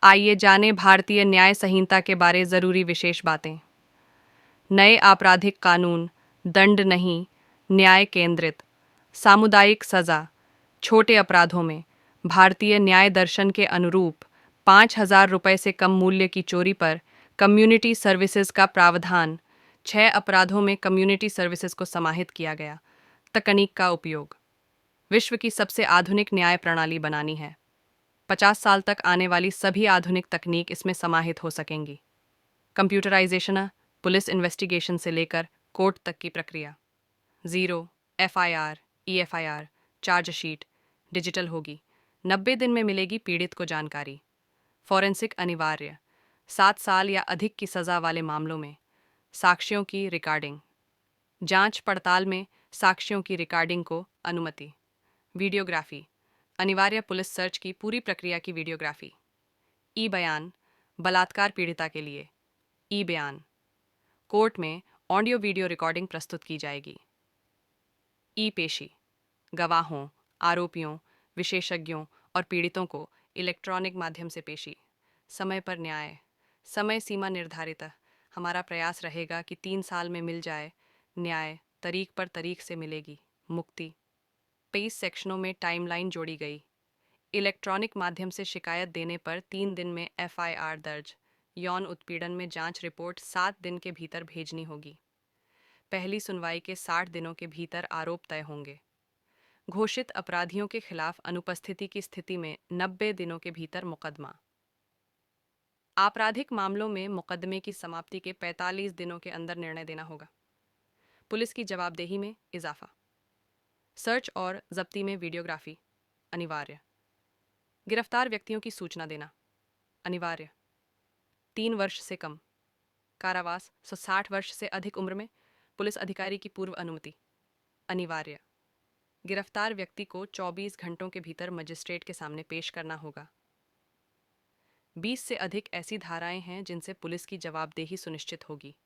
आइए जाने भारतीय न्याय संहिता के बारे जरूरी विशेष बातें। नए आपराधिक कानून, दंड नहीं, न्याय केंद्रित, सामुदायिक सजा, छोटे अपराधों में भारतीय न्याय दर्शन के अनुरूप 5,000 रुपये से कम मूल्य की चोरी पर कम्युनिटी सर्विसेज का प्रावधान। 6 अपराधों में कम्युनिटी सर्विसेज को समाहित किया गया। तकनीक का उपयोग, विश्व की सबसे आधुनिक न्याय प्रणाली बनानी है। 50 साल तक आने वाली सभी आधुनिक तकनीक इसमें समाहित हो सकेंगी। कंप्यूटराइजेशन, पुलिस इन्वेस्टिगेशन से लेकर कोर्ट तक की प्रक्रिया। ज़ीरो एफआईआर, ईएफआईआर, चार्जशीट डिजिटल होगी। 90 दिन में मिलेगी पीड़ित को जानकारी। फॉरेंसिक अनिवार्य, 7 साल या अधिक की सज़ा वाले मामलों में साक्ष्यों की रिकॉर्डिंग। जांच पड़ताल में साक्ष्यों की रिकॉर्डिंग को अनुमति। वीडियोग्राफी, अनिवार्य पुलिस सर्च की पूरी प्रक्रिया की वीडियोग्राफी। ई बयान, बलात्कार पीड़िता के लिए ई बयान, कोर्ट में ऑडियो वीडियो रिकॉर्डिंग प्रस्तुत की जाएगी। ई पेशी, गवाहों, आरोपियों, विशेषज्ञों और पीड़ितों को इलेक्ट्रॉनिक माध्यम से पेशी। समय पर न्याय, समय सीमा निर्धारित। हमारा प्रयास रहेगा कि 3 साल में मिल जाए न्याय, तारीख पर तारीख से मिलेगी मुक्ति। 23 सेक्शनों में टाइमलाइन जोड़ी गई। इलेक्ट्रॉनिक माध्यम से शिकायत देने पर 3 दिन में एफआईआर दर्ज। यौन उत्पीड़न में जांच रिपोर्ट 7 दिन के भीतर भेजनी होगी। पहली सुनवाई के 60 दिनों के भीतर आरोप तय होंगे। घोषित अपराधियों के खिलाफ अनुपस्थिति की स्थिति में 90 दिनों के भीतर मुकदमा। आपराधिक मामलों में मुकदमे की समाप्ति के 45 दिनों के अंदर निर्णय देना होगा। पुलिस की जवाबदेही में इजाफा। सर्च और जब्ती में वीडियोग्राफी अनिवार्य। गिरफ्तार व्यक्तियों की सूचना देना अनिवार्य। 3 वर्ष से कम कारावास 60 वर्ष से अधिक उम्र में पुलिस अधिकारी की पूर्व अनुमति अनिवार्य। गिरफ्तार व्यक्ति को 24 घंटों के भीतर मजिस्ट्रेट के सामने पेश करना होगा। 20 से अधिक ऐसी धाराएं हैं जिनसे पुलिस की जवाबदेही सुनिश्चित होगी।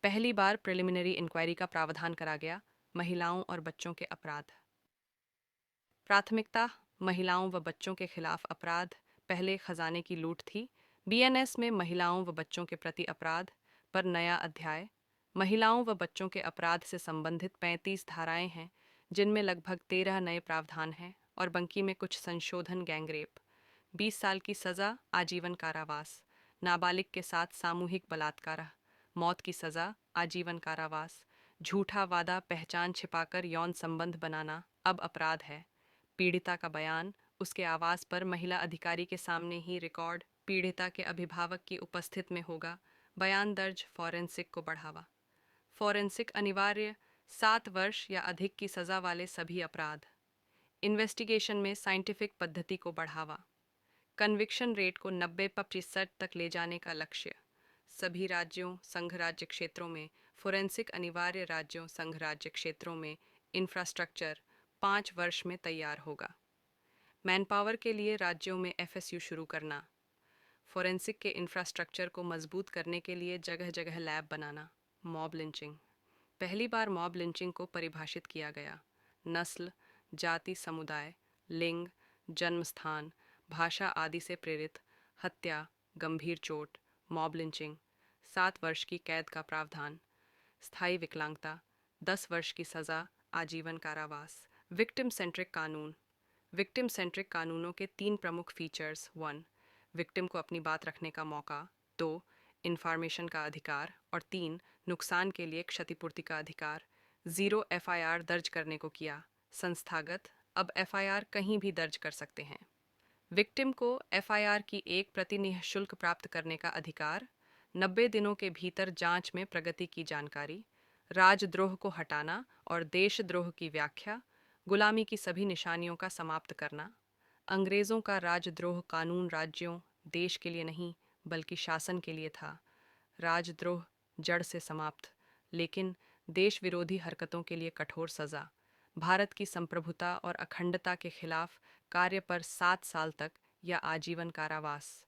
पहली बार प्रिलिमिनरी इंक्वायरी का प्रावधान करा गया। महिलाओं और बच्चों के अपराध। प्राथमिकता, महिलाओं व बच्चों के खिलाफ अपराध। पहले खजाने की लूट थी। बीएनएस में महिलाओं व बच्चों के प्रति अपराध पर नया अध्याय। महिलाओं व बच्चों के अपराध से संबंधित 35 धाराएं हैं, जिनमें लगभग 13 नए प्रावधान हैं और बाकी में कुछ संशोधन। गैंगरेप 20 साल की सजा, आजीवन कारावास। नाबालिग के साथ सामूहिक बलात्कार, मौत की सजा, आजीवन कारावास। झूठा वादा, पहचान छिपाकर यौन संबंध बनाना अब अपराध है। पीड़िता का बयान उसके आवास पर महिला अधिकारी के सामने ही रिकॉर्ड पीड़िता के अभिभावक की उपस्थित में होगा। बयान दर्ज। फॉरेंसिक को बढ़ावा। फॉरेंसिक अनिवार्य, 7 वर्ष या अधिक की सजा वाले सभी अपराध। इन्वेस्टिगेशन में साइंटिफिक पद्धति को बढ़ावा। कन्विक्शन रेट को 90% तक ले जाने का लक्ष्य। सभी राज्यों, संघ राज्य क्षेत्रों में फोरेंसिक अनिवार्य। राज्यों, संघ राज्य क्षेत्रों में इंफ्रास्ट्रक्चर 5 वर्ष में तैयार होगा। मैनपावर के लिए राज्यों में एफएसयू शुरू करना। फोरेंसिक के इंफ्रास्ट्रक्चर को मजबूत करने के लिए जगह जगह लैब बनाना। मॉब लिंचिंग, पहली बार मॉब लिंचिंग को परिभाषित किया गया। नस्ल, जाति, समुदाय, लिंग, जन्म स्थान, भाषा आदि से प्रेरित हत्या, गंभीर चोट, मॉब लिंचिंग। 7 वर्ष की कैद का प्रावधान। स्थायी विकलांगता, 10 वर्ष की सज़ा, आजीवन कारावास। विक्टिम सेंट्रिक कानून। विक्टिम सेंट्रिक कानूनों के 3 प्रमुख फीचर्स। 1. विक्टिम को अपनी बात रखने का मौका। 2. इन्फॉर्मेशन का अधिकार। और 3. नुकसान के लिए क्षतिपूर्ति का अधिकार। 0 एफआईआर दर्ज करने को किया। संस्थागत, अब एफआईआर कहीं भी दर्ज कर सकते हैं। विक्टिम को एफआईआर की एक प्रति निःशुल्क प्राप्त करने का अधिकार। 90 दिनों के भीतर जांच में प्रगति की जानकारी। राजद्रोह को हटाना और देशद्रोह की व्याख्या। गुलामी की सभी निशानियों का समाप्त करना। अंग्रेज़ों का राजद्रोह कानून राज्यों, देश के लिए नहीं बल्कि शासन के लिए था। राजद्रोह जड़ से समाप्त, लेकिन देश विरोधी हरकतों के लिए कठोर सज़ा। भारत की संप्रभुता और अखंडता के खिलाफ कार्य पर 7 साल तक या आजीवन कारावास।